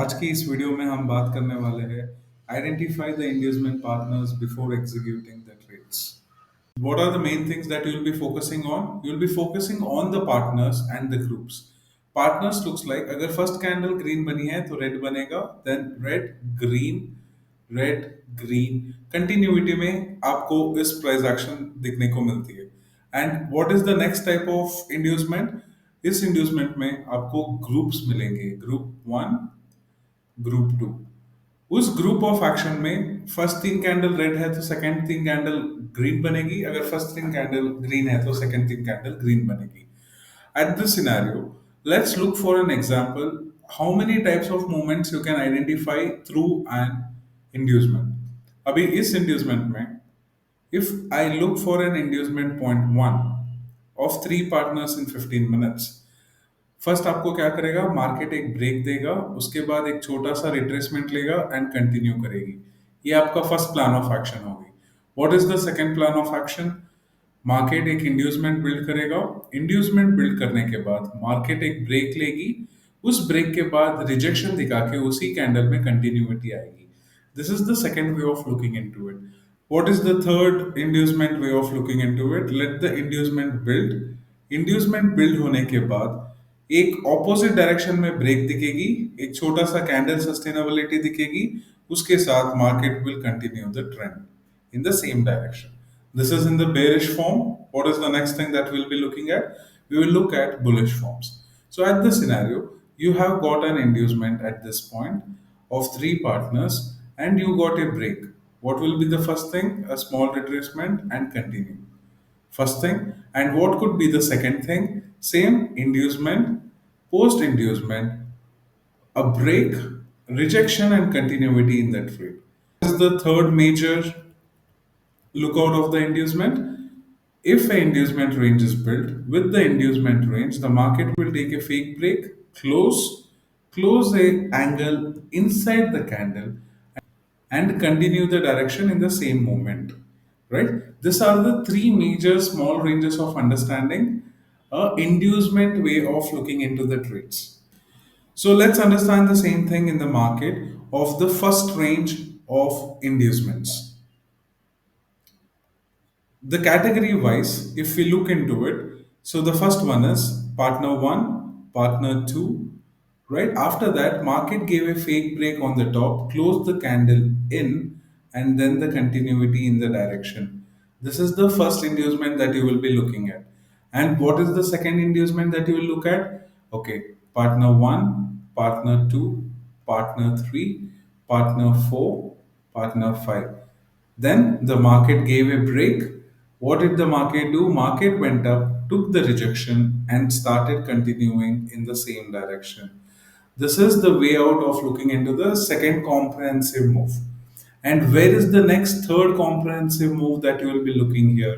आज की इस वीडियो में हम बात करने वाले हैं identify the engagement partners before executing the trades. What are the main things that you'll be focusing on? You'll be focusing on the partners and the groups. Partners looks like अगर first candle green बनी है तो red बनेगा, then red green continuity में आपको इस price action दिखने को मिलती है. And what is the next type of inducement? इस inducement में आपको groups मिलेंगे, group one, group टू. उस ग्रुप ऑफ एक्शन में फर्स्ट तीन कैंडल रेड है तो सेकंड तीन कैंडल ग्रीन बनेगी. अगर फर्स्ट तीन कैंडल ग्रीन है तो सेकंड तीन कैंडल ग्रीन बनेगी. At this scenario, let's look for an example how many types of movements you can identify through an inducement. अभी इस इंड्यूसमेंट में if I look for an inducement point one of three partners in 15 minutes. First आपको क्या करेगा, market एक break देगा, उसके बाद एक छोटा सा रिट्रेसमेंट लेगा एंड कंटिन्यू करेगी. ये आपका फर्स्ट प्लान ऑफ एक्शन होगी. What is the second plan of action? Market एक इंड्यूसमेंट बिल्ड करेगा. इंड्यूसमेंट बिल्ड करने के बाद मार्केट एक ब्रेक लेगी. उस ब्रेक के बाद रिजेक्शन दिखा के उसी कैंडल में कंटिन्यूटी आएगी. This is the second way of looking into it. What is the third inducement way of looking into it? Let the inducement build. Inducement build होने के बाद एक ऑपोजिट डायरेक्शन में ब्रेक दिखेगी, एक छोटा सा कैंडल सस्टेनेबिलिटी दिखेगी, उसके साथ market will continue the trend in the same direction. This is in the bearish form. What is the next thing that we'll be looking at? We will look at bullish forms. So at this scenario, you have got an inducement at this point of three partners and you got a break. What will be the first thing? A small retracement and continue. First thing. And what could be the second thing? Same inducement, post inducement, a break, rejection, and continuity in the trade. This is the third major lookout of the inducement. If an inducement range is built, with the inducement range, the market will take a fake break, close a angle inside the candle, and continue the direction in the same moment. Right? These are the three major small ranges of understanding a inducement way of looking into the trades. So let's understand the same thing in the market of the first range of inducements. The category wise, if we look into it, so the first one is partner one, partner two, right? After that, market gave a fake break on the top, closed the candle in, and then the continuity in the direction. This is the first inducement that you will be looking at. And what is the second inducement that you will look at? Okay, partner one, partner two, partner three, partner four, partner five. Then the market gave a break. What did the market do? Market went up, took the rejection, and started continuing in the same direction. This is the way out of looking into the second comprehensive move. And where is the next third comprehensive move that you will be looking here?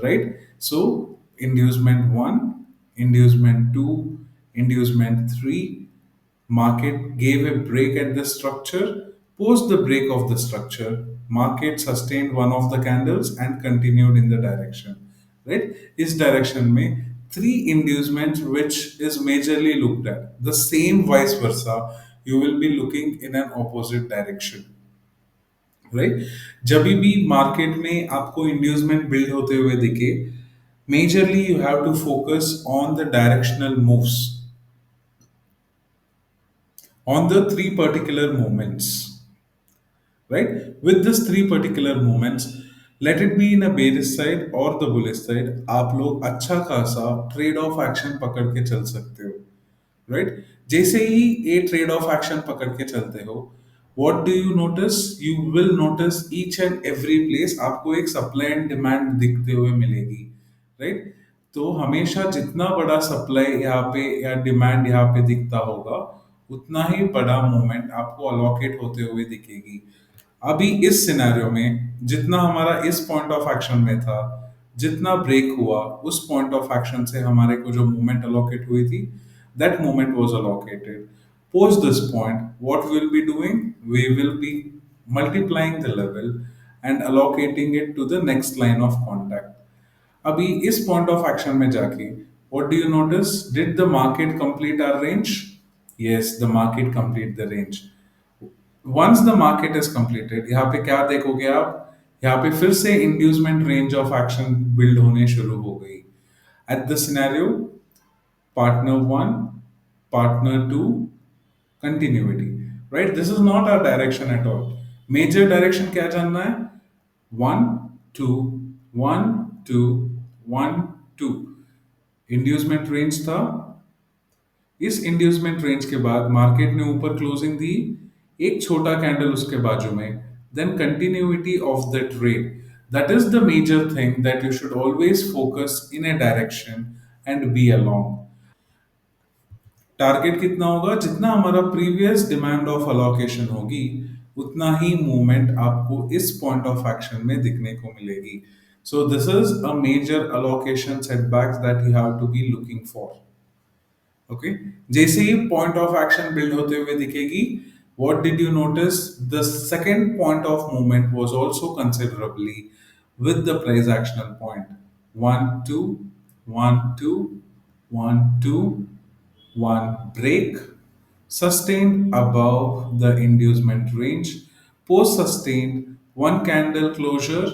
Right? So, inducement 1, inducement 2, inducement 3, market gave a break at the structure. Post the break of the structure, market sustained one of the candles and continued in the direction. Right? This direction may three inducements which is majorly looked at. The same vice versa, you will be looking in an opposite direction. Right. जब भी market में आपको inducement build होते हुए दिखे, majorly you have to focus on the directional moves on the three particular movements, right? With this three particular movements, let it be in a bearish side or the bullish side, आप लोग अच्छा खासा trade off action पकड़ के चल सकते हो. Right. जैसे ही ये ट्रेड ऑफ एक्शन पकड़ के चलते हो, what do you notice? You will notice each and every place आपको एक सप्लाई एंड डिमांड दिखते हुए मिलेगी. राइट. तो हमेशा जितना बड़ा सप्लाई यहाँ पे या डिमांड यहाँ पे दिखता होगा, उतना ही बड़ा मूवमेंट आपको अलोकेट होते हुए दिखेगी. अभी इस सिनेरियो में जितना हमारा इस पॉइंट ऑफ एक्शन में था, जितना ब्रेक हुआ, उस पॉइंट ऑफ एक्शन से हमारे को जो मूवमेंट अलोकेट हुई थी, that movement was allocated. Post this point, what we'll be doing? We will be multiplying the level and allocating it to the next line of contact. अभी इस point of action में जाके, what do you notice? Did the market complete our range? Yes, the market complete the range. Once the market is completed, यहाँ पे क्या देखोगे आप? यहाँ पे फिर से inducement range of action build होने शुरू हो गई. At the scenario, partner one, partner two, continuity. Right? This is not our direction at all. Major direction क्या जानना है? One, two, one, two, one, two. Inducement range था. इस inducement range के बाद मार्केट ने ऊपर क्लोजिंग दी, एक छोटा कैंडल उसके बाजू में, then continuity of the trade. That is the major thing that you should always focus in a direction and be along. Target कितना होगा? जितना हमारा प्रीवियस डिमांड ऑफ अलोकेशन होगी, उतना ही मूवमेंट आपको इस पॉइंट ऑफ एक्शन में दिखने को मिलेगी. So this is a major allocation setbacks that you have to be looking for. Okay. जैसे ही पॉइंट ऑफ एक्शन बिल्ड होते हुए दिखेगी, what did you notice? The second point of movement was also considerably with the price actional point. 1 2 1 2 1 2 1 break, sustained above the inducement range, post sustained, one candle closure,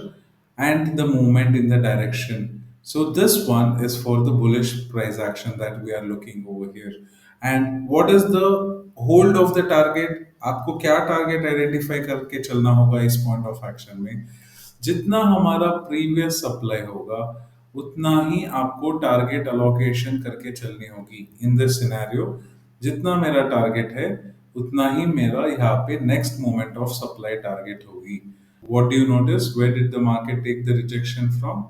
and the movement in the direction. So, this one is for the bullish price action that we are looking over here. And what is the hold of the target? आपको क्या target identify करके चलना होगा इस point of action में? जितना हमारा previous supply होगा, उतना ही आपको टारगेट अलोकेशन करके चलनी होगी. इन दिस सिनेरियो, जितना मेरा टारगेट है, उतना ही मेरा यहाँ पे next moment of supply target होगी. What do you notice? Where did the market take the rejection from?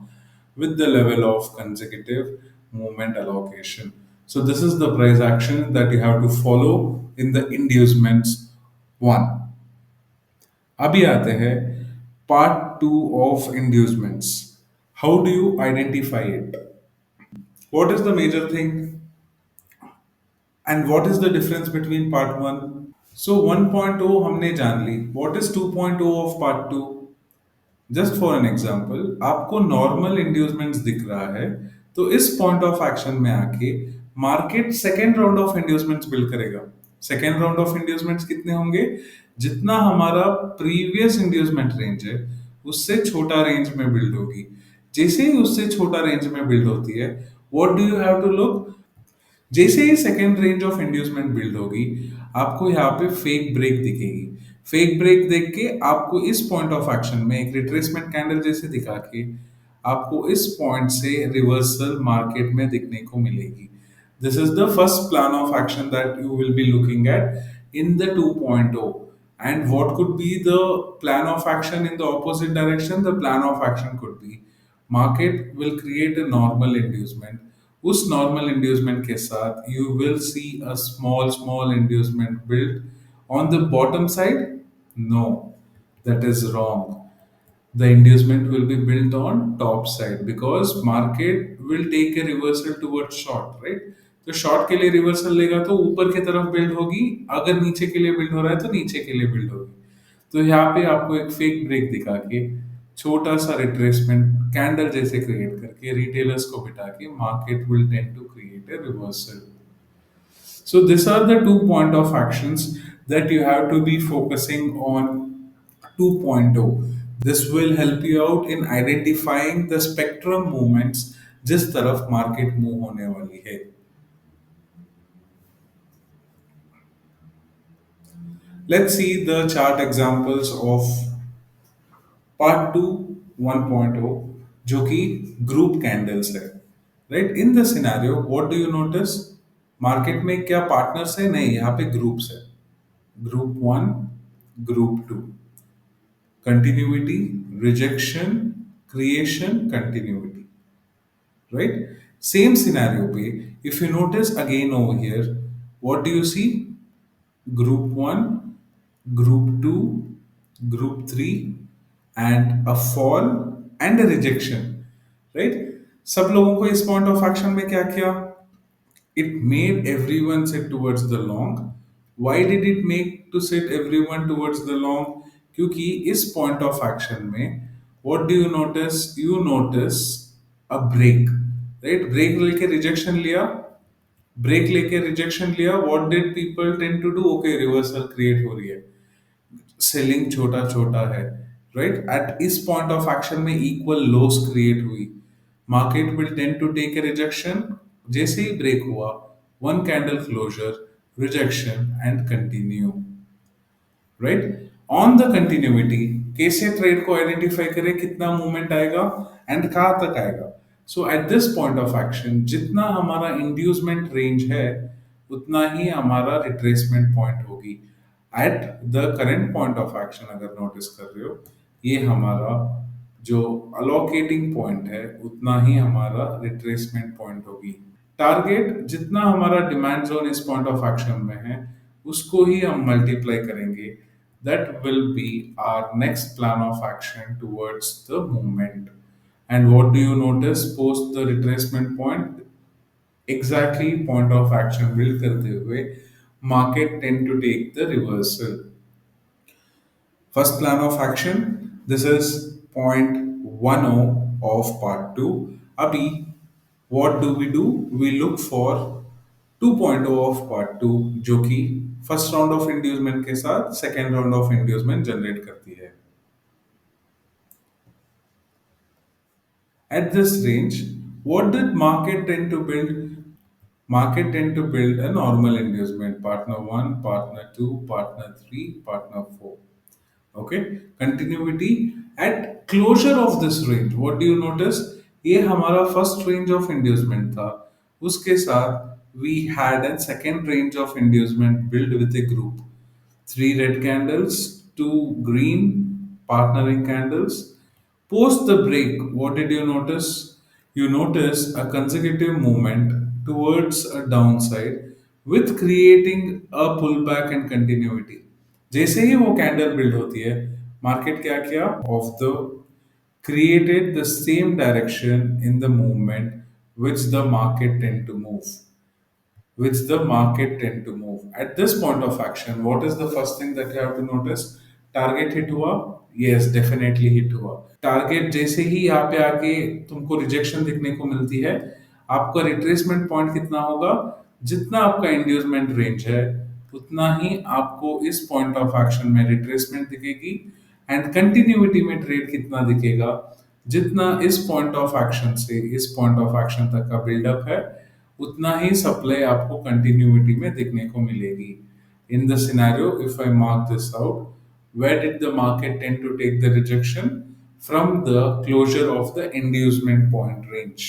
With the level of consecutive movement allocation. So this is the price action that you have to follow in the inducements one. अभी आते हैं part two of inducements. How do you identify it? What is the major thing and what is the difference between part one? So 1.0 हमने जान ली. What is 2.0 of part two? Just for an example, आपको normal inducements दिख रहा है, तो इस point of action में आके market second round of inducements build करेगा. सेकेंड राउंड ऑफ इंड्यूसमेंट्स कितने होंगे? जितना हमारा प्रीवियस इंड्यूसमेंट रेंज है, उससे छोटा रेंज में बिल्ड होगी. जैसे ही उससे छोटा रेंज में बिल्ड होती है, what do you have to look? जैसे ही second range of inducement build होगी, आपको यहाँ पे फेक ब्रेक दिखेगी. फेक ब्रेक देख के आपको इस पॉइंट ऑफ एक्शन में एक रिट्रेसमेंट कैंडल जैसे दिखा के आपको इस पॉइंट से रिवर्सल मार्केट में दिखने को मिलेगी. This is the first plan of action that you will be looking at in the 2.0. And what could be the plan of action in the opposite direction? The plan of action could be market will create a normal inducement. उस normal inducement के साथ you will see a small inducement built on the bottom side. No, that is wrong. The inducement will be built on top side because market will take a reversal towards short, right? तो short के लिए reversal लेगा तो ऊपर की तरफ build होगी, अगर नीचे के लिए बिल्ड हो रहा है तो नीचे के लिए बिल्ड होगी. तो यहाँ पे आपको एक फेक ब्रेक दिखा के छोटा सा रिट्रेसमेंट कैंडल जैसे क्रिएट करके रिटेलर्स को बिठा के market will tend to create a reversal. So these are the 2 point of actions that you have to be focusing on 2.0. This will help you out in identifying the spectrum movements जिस तरफ market move होने वाली है. Let's see the chart examples of part 2 1.0 जो कि group candles है. Right. In the scenario what do you notice? Market में क्या पार्टनर्स है? नहीं, यहाँ पे ग्रुप्स है. Group one, group two, continuity, rejection, creation, continuity. Right. Same scenario पे if you notice again over here, what do you see? Group 1, Group 2, Group 3, and a fall and a rejection. Right? सब लोगों को इस point of action में क्या किया? It made everyone sit towards the long. Why did it make to sit everyone towards the long? क्योंकि इस point of action में what do you notice? You notice a break. Right? Break लेके rejection लिया, break लेके rejection लिया, what did people tend to do, okay reversal create हो रही है, सेलिंग छोटा छोटा है, राइट, एट इस पॉइंट ऑफ एक्शन में इक्वल लॉस क्रिएट हुई, market will tend to take a rejection, जैसे ही ब्रेक हुआ, one candle closure, rejection and continue, right. On the continuity कैसे ट्रेड को आइडेंटिफाई करें, कितना मूवमेंट आएगा एंड कहाँ तक आएगा। So at this point of action जितना हमारा इंड्यूसमेंट रेंज है उतना ही हमारा रिट्रेसमेंट पॉइंट होगी। At the current point of action अगर नोटिस कर रहे हो, ये हमारा जो अलोकेटिंग पॉइंट है उतना ही हमारा रिट्रेसमेंट पॉइंट होगी। टारगेट जितना हमारा डिमांड जोन इस पॉइंट ऑफ एक्शन में है उसको ही हम मल्टीप्लाई करेंगे, that will be our next plan of action towards the movement. And what do you notice post the retracement point, exactly point of action build करते हुए market tend to take the reversal. First plan of action. This is point 10 of part 2. Abhi, what do? We look for 2.0 of part 2 जो कि first round of inducement के साथ second round of inducement generate करती है। At this range, what did market tend to build? Market tend to build a normal inducement, partner 1, partner 2, partner 3, partner 4. Okay, continuity at closure of this range, what do you notice, ये हमारा first range of inducement था, उसके साथ we had a second range of inducement built with a group, three red candles, two green partnering candles. Post the break, what did you notice? You notice a consecutive movement towards a downside with creating a pullback and continuity. जैसे ही वो candle build होती है, market क्या किया, of the created the same direction in the movement which the market tend to move, which the market tend to move. At this point of action, what is the first thing that you have to notice? Target hit हुआ? Yes, definitely hit हुआ। Target जैसे ही यहाँ पे आके तुमको rejection दिखने को मिलती है, आपका रिट्रेसमेंट पॉइंट कितना होगा, जितना आपका इंड्यूसमेंट रेंज है उतना ही आपको इस पॉइंट ऑफ एक्शन में रिट्रेसमेंट दिखेगी, एंड कंटिन्यूटी में ट्रेड कितना दिखेगा, जितना इस पॉइंट ऑफ एक्शन से इस पॉइंट ऑफ एक्शन तक का बिल्डअप है उतना ही सप्लाई आपको कंटिन्यूटी में देखने को मिलेगी। इन the scenario if I mark this out, where did the market tend to take the rejection? From the closure of the inducement point range.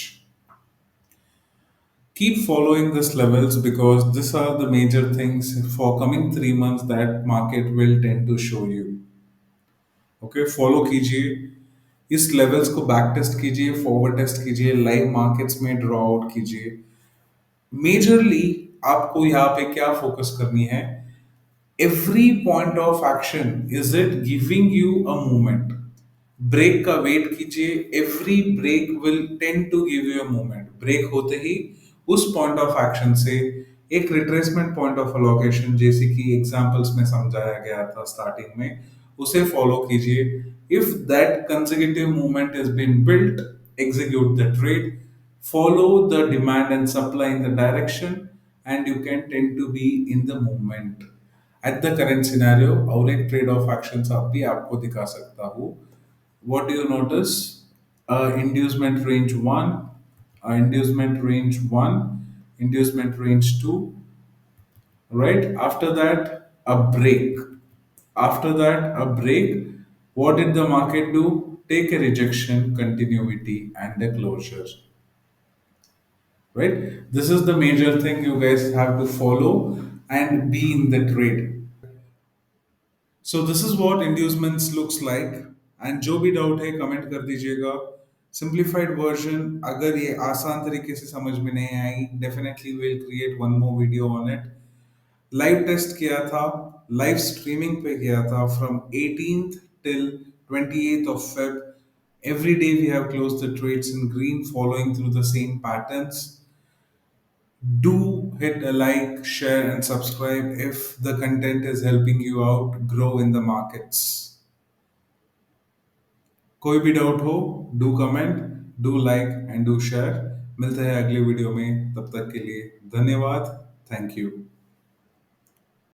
Keep following these levels because these are the major things for coming 3 months that market will tend to show you. Okay, follow कीजिए, इस levels को back test कीजिए, forward test कीजिए, live markets में draw out कीजिए। Majorly आपको यहाँ पे क्या फोकस करनी है, every point of action, is it giving you a movement? Break का वेट कीजिए, every break will tend to give you a movement. Break होते ही उस पॉइंट ऑफ एक्शन से एक रिट्रेसमेंट पॉइंट ऑफ अलोकेशन, जैसे कि एग्जांपल्स में समझाया गया था स्टार्टिंग में, उसे फॉलो कीजिए। If that consecutive movement is been built, execute the trade, follow the demand and supply in the direction, and you can tend to be in the movement. At the current scenario और एक trade off action आप भी आपको दिखा सकता हूँ। What do you notice? Inducement range 1, inducement range 1, inducement range 2, right? After that, a break. After that, a break. What did the market do? Take a rejection, continuity, and a closure, right? This is the major thing you guys have to follow and be in the trade. So this is what inducements looks like, and जो भी doubt है comment कर दीजिएगा। Simplified version अगर ये आसान तरीके से समझ में नहीं आई, definitely will create one more video on it. Live test किया था, लाइव स्ट्रीमिंग पे किया था from 18th till 28th of Feb. Every day we have closed the trades in green following through the same patterns. Do hit a like, share, and subscribe if the content is helping you out grow in the markets. कोई भी doubt हो, do comment, do like and do share. मिलते हैं अगले video में, तब तक के लिए धन्यवाद। Thank you.